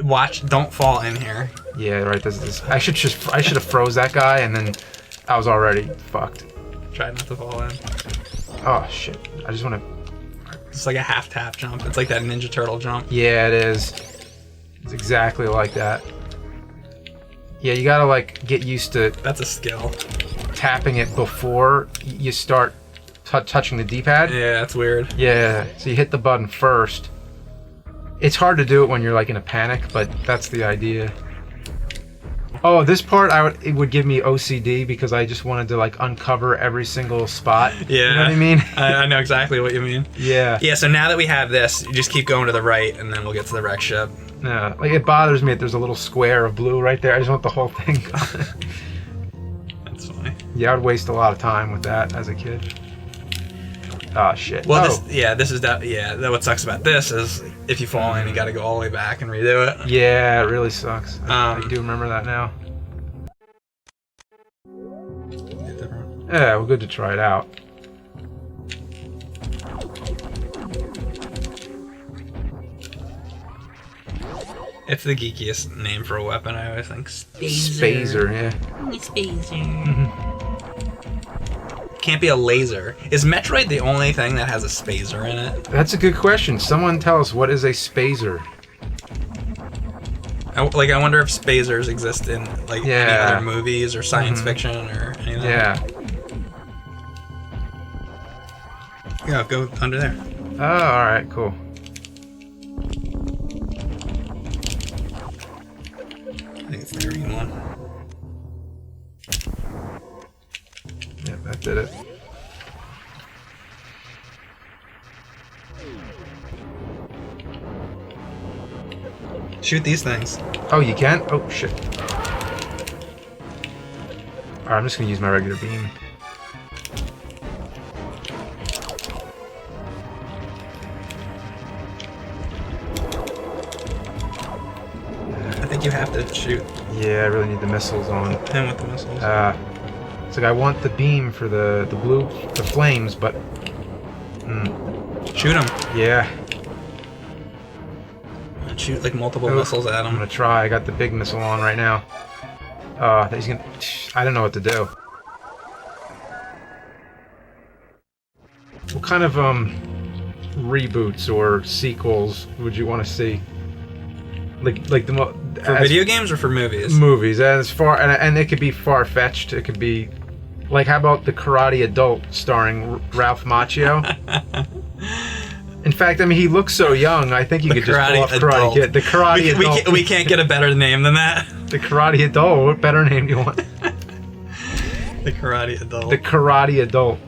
Watch, don't fall in here. Yeah, right. This. I should have froze that guy, and then I was already fucked. Try not to fall in. Oh shit! I just want to. It's like a half tap jump. It's like that Ninja Turtle jump. Yeah, it is. It's exactly like that. Yeah, you gotta like get used to. That's a skill. Tapping it before you start touching the D-pad. Yeah, that's weird. Yeah, so you hit the button first. It's hard to do it when you're like in a panic, but that's the idea. Oh, this part it would give me OCD because I just wanted to like uncover every single spot. Yeah. You know what I mean? I know exactly what you mean. Yeah. Yeah, so now that we have this, you just keep going to the right and then we'll get to the wreck ship. Yeah, like it bothers me that there's a little square of blue right there. I just want the whole thing gone. That's funny. Yeah, I would waste a lot of time with that as a kid. Oh shit. Well, this is what sucks about this is if you fall in, you got to go all the way back and redo it. Yeah, it really sucks. I do remember that now. Yeah, we're good to try it out. It's the geekiest name for a weapon, I always think. Spazer, yeah. Spazer. Can't be a laser. Is Metroid the only thing that has a spazer in it? That's a good question. Someone tell us, what is a spazer? I wonder if spazers exist in any other movies or science fiction or anything. Yeah. Yeah, go under there. Oh, alright, cool. I think it's the green one. Yeah, that did it. Shoot these things. Oh, you can? Oh, shit. Alright, I'm just gonna use my regular beam. I think you have to shoot Yeah, I really need the missiles on. him with the missiles. It's like I want the beam for the flames, but... Shoot him. Yeah. And shoot like multiple missiles at I'm him. gonna try. I got the big missile on right now. He's gonna... I don't know what to do. What kind of, reboots or sequels would you want to see? Like the For video games or for movies? Movies, as far and it could be far-fetched. It could be like, how about the Karate Adult starring Ralph Macchio? In fact, I mean, he looks so young. I think you could just pull off Karate Kid. The Karate Adult. We can't get a better name than that. The Karate Adult. What better name do you want? The Karate Adult. The Karate Adult.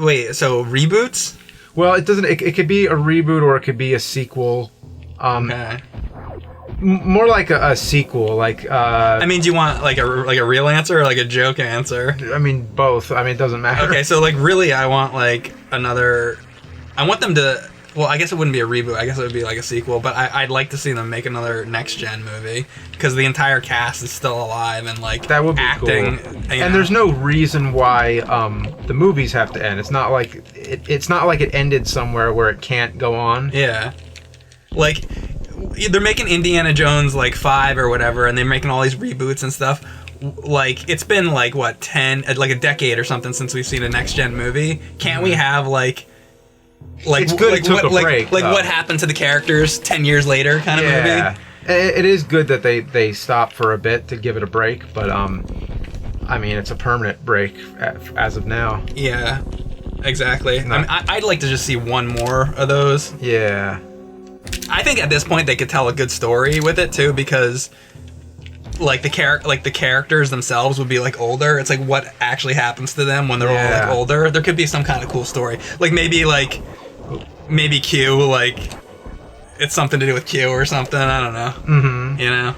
Wait, so reboots? Well, it doesn't. It could be a reboot or it could be a sequel. Okay. More like a sequel. Like. I mean, do you want like a real answer or like a joke answer? I mean, both. I mean, it doesn't matter. Okay, so like really, I want like another. I want them to. Well, I guess it wouldn't be a reboot. I guess it would be like a sequel. But I'd like to see them make another next gen movie because the entire cast is still alive and like that would be acting. Cool. And know. There's no reason why the movies have to end. It's not like it's not like it ended somewhere where it can't go on. Yeah, like they're making Indiana Jones like 5 or whatever, and they're making all these reboots and stuff. Like it's been like what 10, like a decade or something since we've seen a next gen movie. Can't we have like it's good like it took what, a break, like what happened to the characters 10 years later kind of movie? It is good that they stopped for a bit to give it a break, but I mean, it's a permanent break as of now. Yeah, exactly. I mean, I'd like to just see one more of those. Yeah. I think at this point they could tell a good story with it too, because like the characters themselves would be like older. It's like what actually happens to them when they're all like older. There could be some kind of cool story. Like maybe Q, like it's something to do with Q or something. I don't know. Mm-hmm. You know.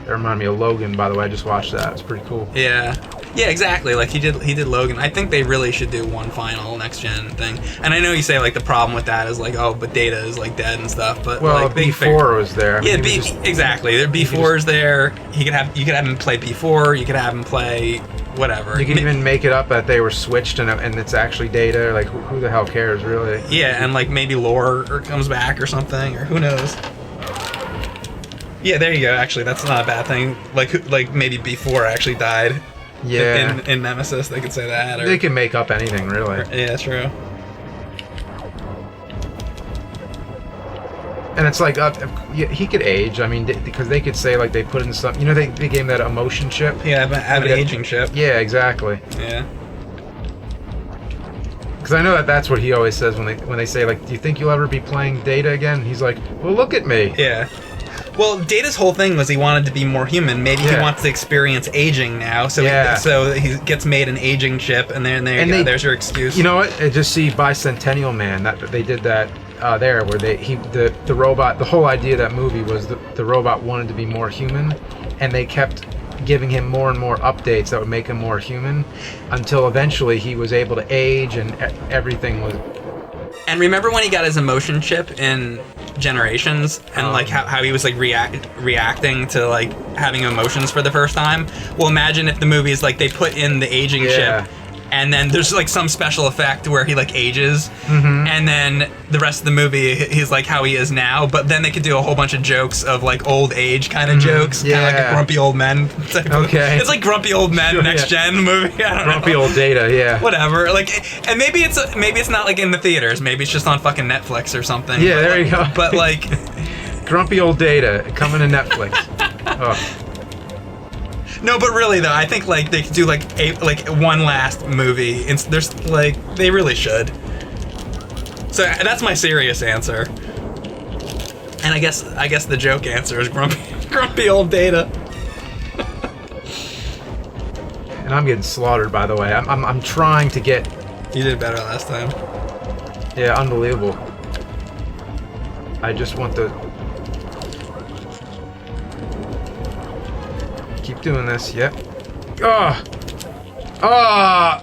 That reminded me of Logan, by the way. I just watched that. It's pretty cool. Yeah. Yeah, exactly. Like he did Logan. I think they really should do one final next gen thing. And I know you say like the problem with that is like, oh, but Data is like dead and stuff. But well, like B4 was there. Yeah, exactly. B4 is there. You could have him play B4. You could have him play whatever. You can even make it up that they were switched and it's actually Data. Like, who the hell cares, really? Yeah, and like maybe lore comes back or something, or who knows. Yeah, there you go. Actually, that's not a bad thing. Like maybe before actually died. Yeah. In Nemesis, they could say that. Or, they can make up anything, really. Yeah, true. And it's like, he could age. I mean, because they could say, like, they put in some... You know, they gave him that emotion chip? Yeah, have an aging chip. Yeah, exactly. Yeah. Because I know that's what he always says when they say, like, do you think you'll ever be playing Data again? He's like, well, look at me. Yeah. Well, Data's whole thing was he wanted to be more human. Maybe he wants to experience aging now, so he gets made an aging chip, and then there's your excuse. You know what? Just see Bicentennial Man. That they did that there, where the robot. The whole idea of that movie was the robot wanted to be more human, and they kept giving him more and more updates that would make him more human, until eventually he was able to age, and everything was. And remember when he got his emotion chip in Generations, and like how he was like reacting to like having emotions for the first time? Well, imagine if the movie is like they put in the aging chip, and then there's like some special effect where he like ages, and then the rest of the movie he's like how he is now, but then they could do a whole bunch of jokes of like old age kind of jokes, kind of like a Grumpy Old Men type of, it's like Grumpy Old Men Next Gen movie. I don't Grumpy know. Old Data, yeah. Whatever. Like, and maybe it's not like in the theaters. Maybe it's just on fucking Netflix or something. Yeah, but there like, you go. But like, Grumpy Old Data coming to Netflix. Oh. No, but really though, I think like they could do like one last movie. There's like they really should. So that's my serious answer. And I guess the joke answer is grumpy old Data. And I'm getting slaughtered, by the way. I'm trying to get. You did better last time. Yeah, unbelievable. I just want to keep doing this. Yep. Ah. Ah.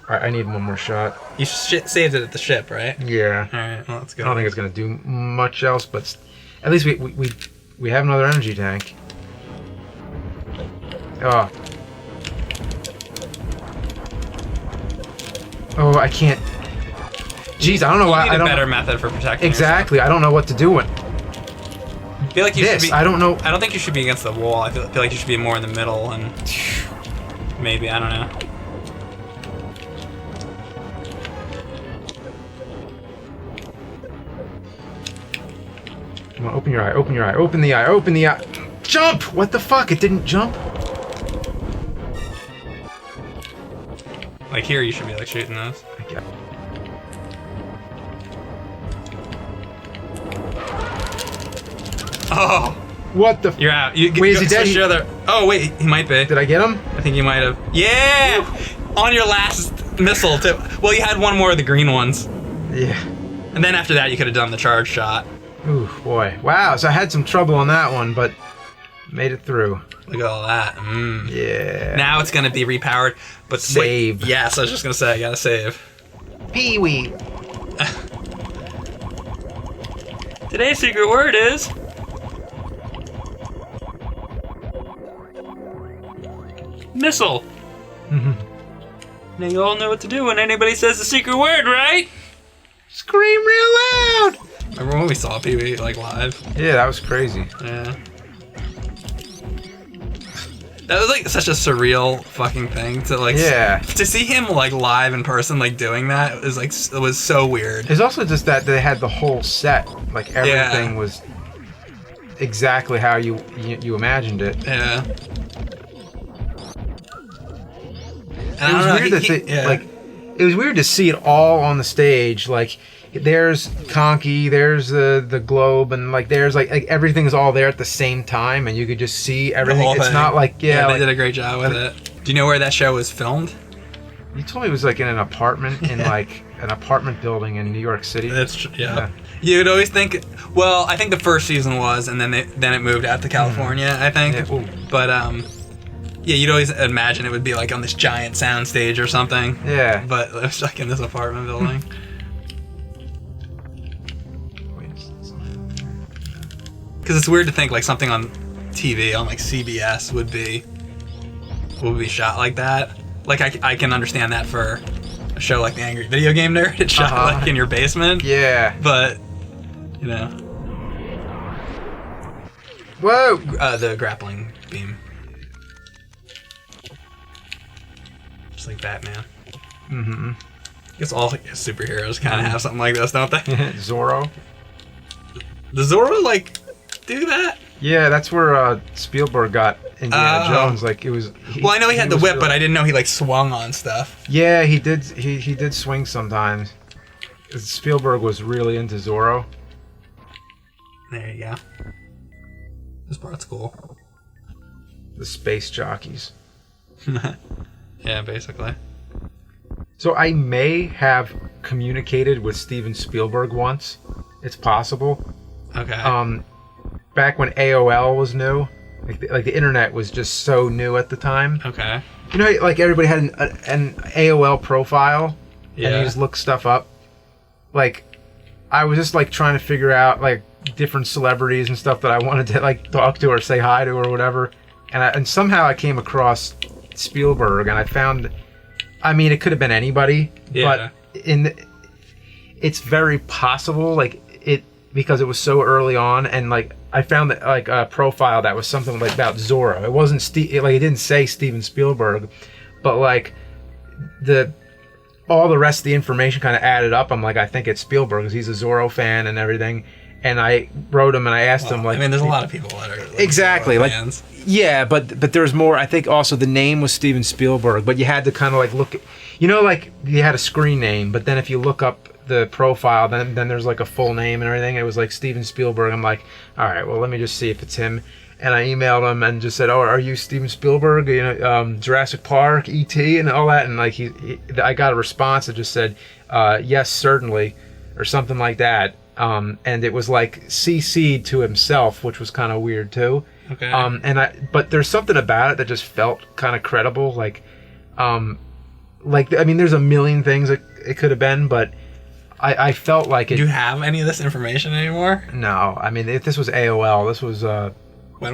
All right, I need one more shot. You saved it at the ship, right? Yeah. All right. Well, let's go. I don't think it's gonna do much else, but at least we have another energy tank. Oh. Oh, I can't. Jeez, I don't know why. You need a better method for protecting exactly. yourself. I don't know what to do with I feel like you should be. I don't know. I don't think you should be against the wall. I feel like you should be more in the middle, and maybe I don't know. Come on, open your eye. Open your eye. Open the eye. Open the eye. Jump! What the fuck? It didn't jump. Like here, you should be like shooting those. Okay. Oh, what the? you're out. Wait, is he dead? Oh wait, he might be. Did I get him? I think you might have. Yeah, on your last missile too. Well, you had one more of the green ones. Yeah. And then after that, you could have done the charge shot. Ooh, boy. Wow. So I had some trouble on that one, but made it through. Look at all that. Yeah. Now it's gonna be repowered, but save. Wait, yes, I was just gonna say I gotta save. Pee-wee. Today's secret word is missile. Now you all know what to do when anybody says the secret word, right? Scream real loud. Remember when we saw Pee-wee like live? Yeah, that was crazy. Yeah. That was like such a surreal fucking thing to like. Yeah. To see him like live in person, like doing that is like it was so weird. It's also just that they had the whole set, like everything was exactly how you imagined it. Yeah. And it was weird it was weird to see it all on the stage. Like there's Conky, there's the globe, and like there's like everything's all there at the same time, and you could just see everything. It's not like they did a great job with it. Do you know where that show was filmed? You told me it was like in an apartment in like an apartment building in New York City. That's yeah. You'd always think. Well, I think the first season was, and then it moved out to California. I think. Yeah. But yeah, you'd always imagine it would be like on this giant sound stage or something. Yeah. But it was like in this apartment building. Because it's weird to think like something on TV on like CBS would be would be shot like that. Like I can understand that for a show like the Angry Video Game Nerd. It's shot like in your basement. Yeah. But you know. Whoa! The grappling beam. Just like Batman. Mm-hmm. I guess all superheroes kind of have something like this, don't they? Zorro. Does Zorro, like, do that? Yeah, that's where Spielberg got Indiana Jones. Like, it was... Well, I know he had the whip, but I didn't know he, like, swung on stuff. Yeah, he did. He did swing sometimes. Spielberg was really into Zorro. There you go. This part's cool. The space jockeys. Yeah, basically. So I may have communicated with Steven Spielberg once. It's possible. Okay. Back when AOL was new, like the internet was just so new at the time. Okay. You know, like everybody had an AOL profile, Yeah. and you just look stuff up. Like, I was just like trying to figure out like different celebrities and stuff that I wanted to like talk to or say hi to or whatever, and somehow I came across Spielberg, and I found. I mean, it could have been anybody, Yeah. but it's very possible, like because it was so early on, and like I found that like a profile that was something like about Zorro. It wasn't it didn't say Steven Spielberg, but like all the rest of the information kind of added up. I'm like, I think it's Spielberg because he's a Zorro fan and everything. And I wrote him and I asked him like, I mean, there's a lot of people that are like, exactly Zorro like fans. Yeah, but there's more. I think also the name was Steven Spielberg, but you had to kind of like look, you know, like you had a screen name, but then if you look up the profile, then there's like a full name and everything. It was like Steven Spielberg. I'm like, all right, well, let me just see if it's him. And I emailed him and just said, oh, are you Steven Spielberg? You know, Jurassic Park, E.T. and all that. And like I got a response that just said, yes, certainly, or something like that. And it was like CC'd to himself, which was kind of weird too. Okay. But there's something about it that just felt kind of credible. Like I mean, there's a million things it could have been, but I felt like it. Do you have any of this information anymore? No, I mean, if this was AOL, this was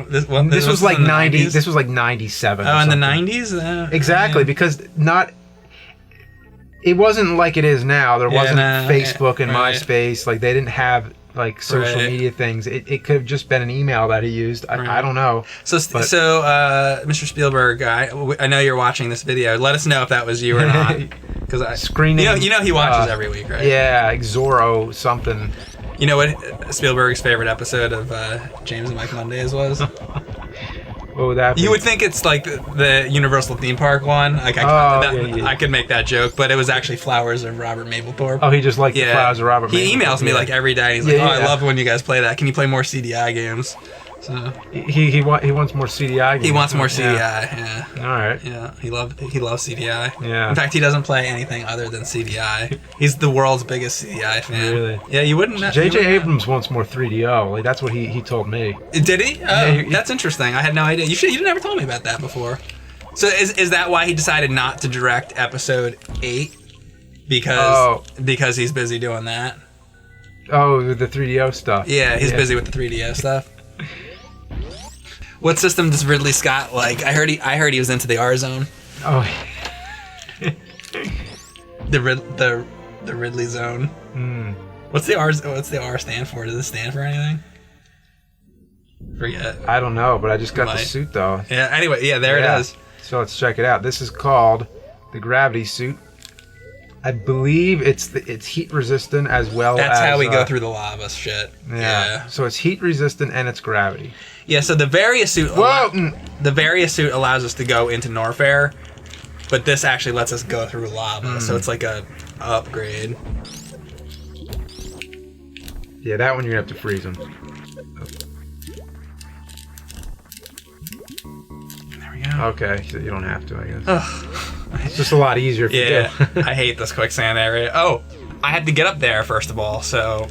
this was like 90. 90s? This was like 97. Oh, in the 90s? Exactly, because it wasn't like it is now. There wasn't Facebook and right. MySpace. Like they didn't have like social Right. media things. It could have just been an email that he used. I don't know. So Mr. Spielberg, I know you're watching this video. Let us know if that was you or not. Because Screening. You know he watches every week, right? Yeah, like Zorro something. You know what Spielberg's favorite episode of James and Mike Mondays was? What would that be? You would think it's like the Universal theme park one. Like I could make that joke, but it was actually Flowers of Robert Mapplethorpe. Oh, he just liked the Flowers of Robert Mapplethorpe. He emails me like every day. He's like, I love when you guys play that. Can you play more CDI games? So he wants more CDI games. he wants more CDI. Yeah. All right. Yeah. He loves CDI. Yeah. In fact, he doesn't play anything other than CDI. He's the world's biggest CDI fan. Really? Yeah. You wouldn't. J.J. Abrams wants more 3DO. Like that's what he told me. Did he? Oh, Yeah, that's interesting. I had no idea. You never told me about that before. So is that why he decided not to direct episode 8? Because he's busy doing that. Oh, the 3DO stuff. Yeah, he's busy with the 3DO stuff. What system does Ridley Scott like? I heard he was into the R zone. Oh. The Ridley zone. Mm. What's the R stand for? Does it stand for anything? Forget. I don't know, but I just got the suit though. Yeah. Anyway, yeah, there it is. So let's check it out. This is called the Gravity Suit. I believe it's heat resistant as well. That's as how we go through the lava shit. Yeah. So it's heat resistant and it's gravity. Yeah. So the Various suit. The Various suit allows us to go into Norfair, but this actually lets us go through lava. So it's like a upgrade. Yeah, that one you're gonna have to freeze them. There we go. Okay, so you don't have to, I guess. Ugh. It's just a lot easier if you do. I hate this quicksand area. Oh, I had to get up there first of all, so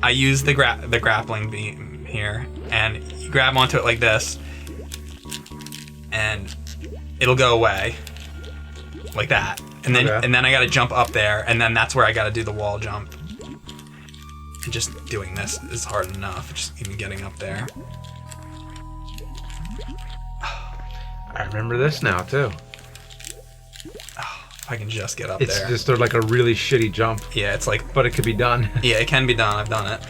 I used the grappling beam here, and you grab onto it like this, and it'll go away, like that. And then I got to jump up there, and then that's where I got to do the wall jump. And just doing this is hard enough, just even getting up there. I remember this now too. If I can just get up It's there. just like a really shitty jump. Yeah, it's like... But it could be done. Yeah, it can be done. I've done it.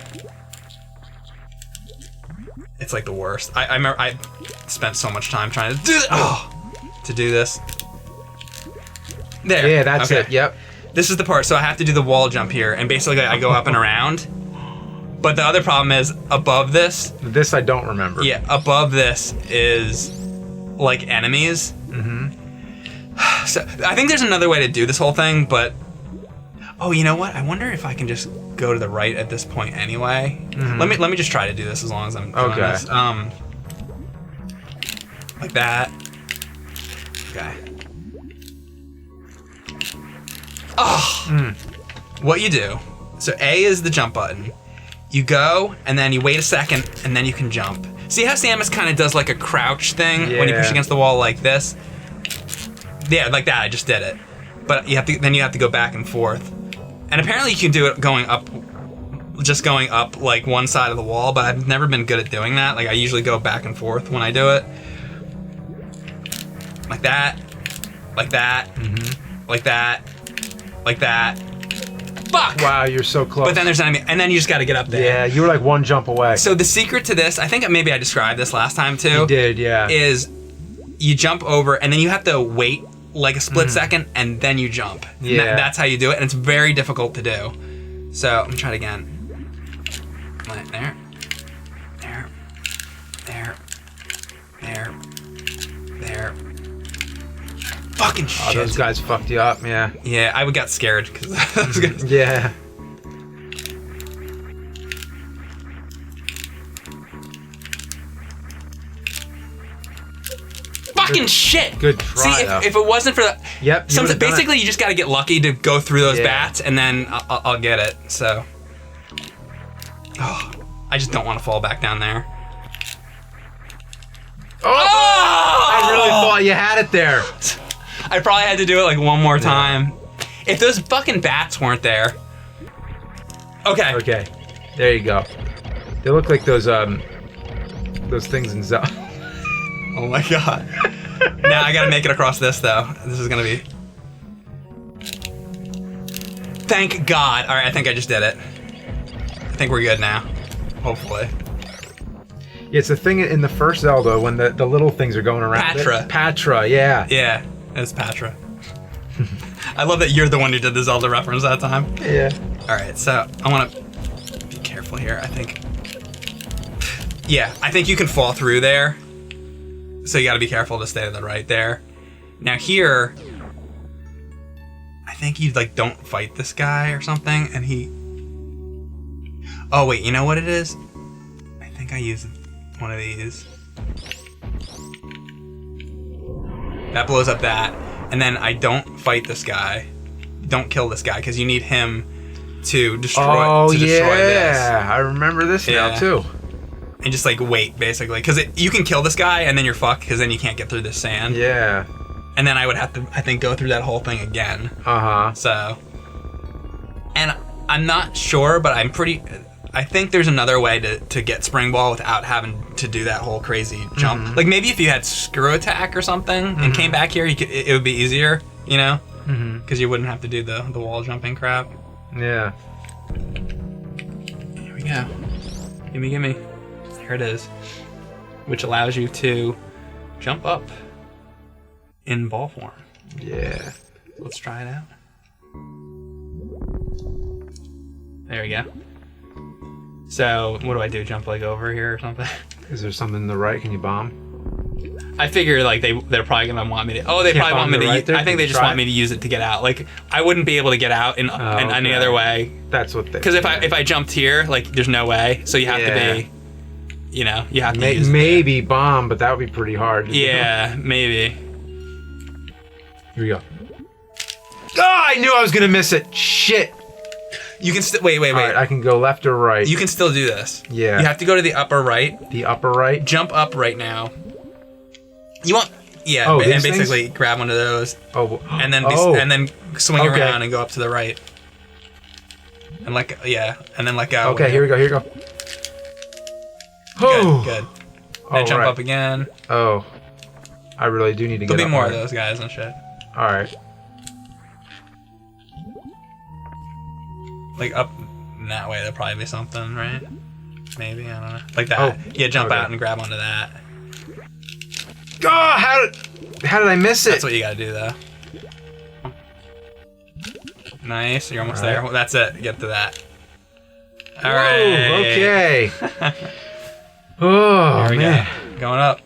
It's like the worst. I remember I spent so much time trying to do this. There. Yeah, that's it. Yep. This is the part. So I have to do the wall jump here, and basically I go up and around. But the other problem is above this. This I don't remember. Yeah, above this is like enemies. Mm-hmm. So I think there's another way to do this whole thing, but oh, you know what? I wonder if I can just go to the right at this point anyway. Mm-hmm. Let me just try to do this as long as I'm doing this. Like that. Okay. Oh. What you do? So A is the jump button. You go and then you wait a second and then you can jump. See how Samus kind of does like a crouch thing when you push against the wall like this? Yeah, like that. I just did it. But you have to then you have to go back and forth. And apparently you can do it going up, just going up like one side of the wall, but I've never been good at doing that. Like I usually go back and forth when I do it. Like that, like that, like that, like that. Fuck! Wow, you're so close. But then there's an enemy, and then you just gotta get up there. Yeah, you were like one jump away. So the secret to this, I think maybe I described this last time too. You did, yeah. Is you jump over, and then you have to wait like a split second, and then you jump. Yeah. That's how you do it, and it's very difficult to do. So I'm gonna try it again. Right there, there, there, there, there. Fucking shit. Oh, those guys fucked you up, yeah. Yeah, I got scared because those guys. Yeah. Fucking shit! Good try, See, though. if it wasn't for that, Yep. basically you just got to get lucky to go through those Yeah. bats, and then I'll get it. So, I just don't want to fall back down there. Oh! I really thought you had it there. I probably had to do it like one more time. If those fucking bats weren't there. Okay. Okay. There you go. They look like those things in Zelda. Oh my god. Now I gotta make it across this though. This is gonna be. Thank God. Alright, I think I just did it. I think we're good now. Hopefully. Yeah, it's the thing in the first Zelda when the little things are going around. Patra. Patra, yeah. Yeah, it's Patra. I love that you're the one who did the Zelda reference that time. Yeah. Alright, so I wanna be careful here, I think. Yeah, I think you can fall through there. So you gotta be careful to stay to the right there. Now here, I think you like don't fight this guy or something, and he... Oh wait, you know what it is? I think I used one of these. That blows up that, and then I don't fight this guy. Don't kill this guy, because you need him to destroy, destroy this. I remember this now too. And just like wait, basically, because you can kill this guy and then you're fucked, because then you can't get through this sand. Yeah. And then I would have to, I think, go through that whole thing again. So, and I'm not sure, but I think there's another way to get Spring Ball without having to do that whole crazy jump. Like maybe if you had Screw Attack or something and came back here, it would be easier, you know? Because you wouldn't have to do the wall jumping crap. Yeah. Here we go. Gimme. Here it is. Which allows you to jump up in ball form. Yeah. Let's try it out. There we go. So, what do I do? Jump like over here or something? Is there something in the right? Can you bomb? I figure like they're probably gonna want me to. Oh, they Can't probably want me bomb to. the right there? I think they just Try want me to use it to get out. Like I wouldn't be able to get out in any other way. That's what they. Because if I jumped here, like there's no way. So you have to be. You know, you have to use maybe bomb, but that would be pretty hard. Yeah, maybe. Here we go. Oh, I knew I was gonna miss it. Shit. You can still wait. All right, I can go left or right. You can still do this. Yeah. You have to go to the upper right. The upper right. Jump up right now. You want these and basically things? grab one of those. Oh. And then swing around and go up to the right. And and then let go. Okay, here we go. Good. Then jump right. up again. Oh. I really do need to There'll get be more there. of those guys and shit. All right. Like up in that way, there'll probably be something, right? Maybe, I don't know. Like that. Oh, yeah, jump okay. out and grab onto that. Oh, how did I miss it? That's what you gotta do, though. Nice, you're almost there. Well, that's it. Get to that. All right. Okay. Oh, Here we man. go. Going up.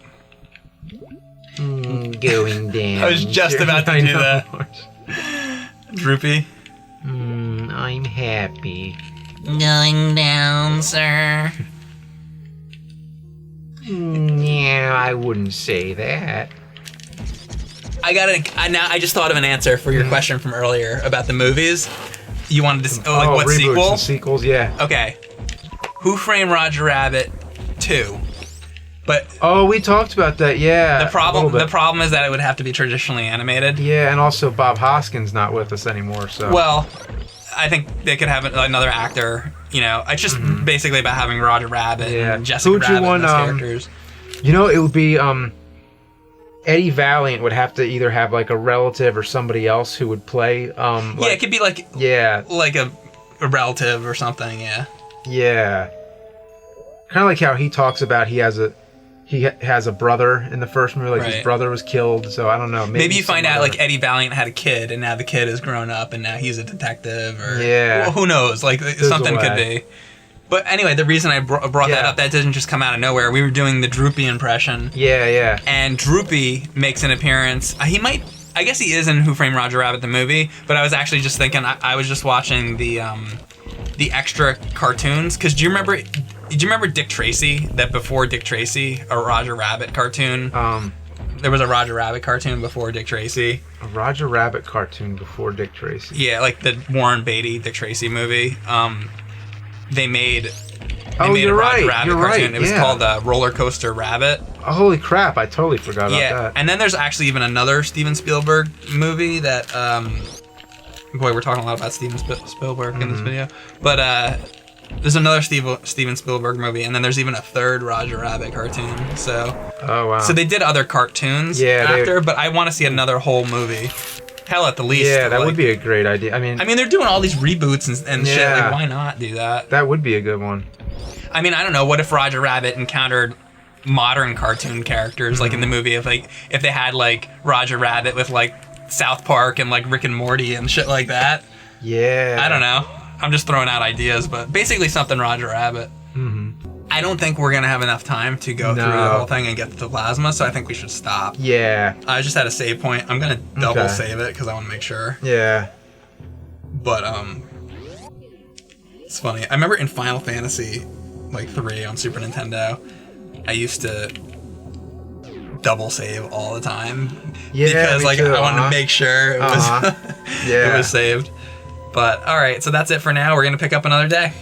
Going down. I was just about to I do know. that. Droopy. I'm happy. Going down, sir. Yeah, I wouldn't say that. I just thought of an answer for your question from earlier about the movies. You wanted to what reboots sequel? and sequels, yeah. Okay. Who Framed Roger Rabbit 2? But Oh, we talked about that, yeah. the problem is that it would have to be traditionally animated. Yeah, and also Bob Hoskins not with us anymore, so. Well, I think they could have another actor. You know, it's just basically about having Roger Rabbit and Jessica Who'd you Rabbit want, and those characters. You know, it would be Eddie Valiant would have to either have like a relative or somebody else who would play. Yeah, it could be like a relative or something. Yeah. Yeah. Kind of like how he talks about he has a brother in the first movie, like his Right. brother was killed. So I don't know. Maybe you find out other- like Eddie Valiant had a kid, and now the kid has grown up, and now he's a detective, or Yeah. well, who knows? Like something a could way. be. But anyway, the reason I brought that Yeah. up, that didn't just come out of nowhere. We were doing the Droopy impression, Yeah. and Droopy makes an appearance. I guess he is in Who Framed Roger Rabbit the movie, but I was actually just thinking. I was just watching the extra cartoons, because do you remember Dick Tracy? That before Dick Tracy, a Roger Rabbit cartoon. There was a Roger Rabbit cartoon before Dick Tracy. A Roger Rabbit cartoon before Dick Tracy. Yeah, like the Warren Beatty Dick Tracy movie. They made You're a Roger right. Rabbit You're cartoon. right. It was Yeah. called Roller Coaster Rabbit. Oh, holy crap! I totally forgot about Yeah, that. and then there's actually even another Steven Spielberg movie that. Boy, we're talking a lot about Steven Spielberg in this video, but there's another Steven Spielberg movie, and then there's even a third Roger Rabbit cartoon. So. Oh wow. So they did other cartoons after, but I want to see another whole movie. Hell, at the least. Yeah, that would be a great idea. I mean, they're doing all these reboots and shit. Yeah. Like, why not do that? that would be a good one. I mean, I don't know. What if Roger Rabbit encountered modern cartoon characters, like in the movie? If they had like Roger Rabbit with like South Park and like Rick and Morty and shit like that. Yeah. I don't know. I'm just throwing out ideas, but basically something Roger Rabbit. I don't think we're gonna have enough time to go through the whole thing and get to the plasma, so I think we should stop. Yeah. I just had a save point. I'm gonna double save it because I want to make sure. Yeah. But it's funny. I remember in Final Fantasy like 3 on Super Nintendo, I used to double save all the time. Yeah, Because me like too, I wanted to make sure it was Yeah. it was saved. But all right, so that's it for now. We're gonna pick up another day.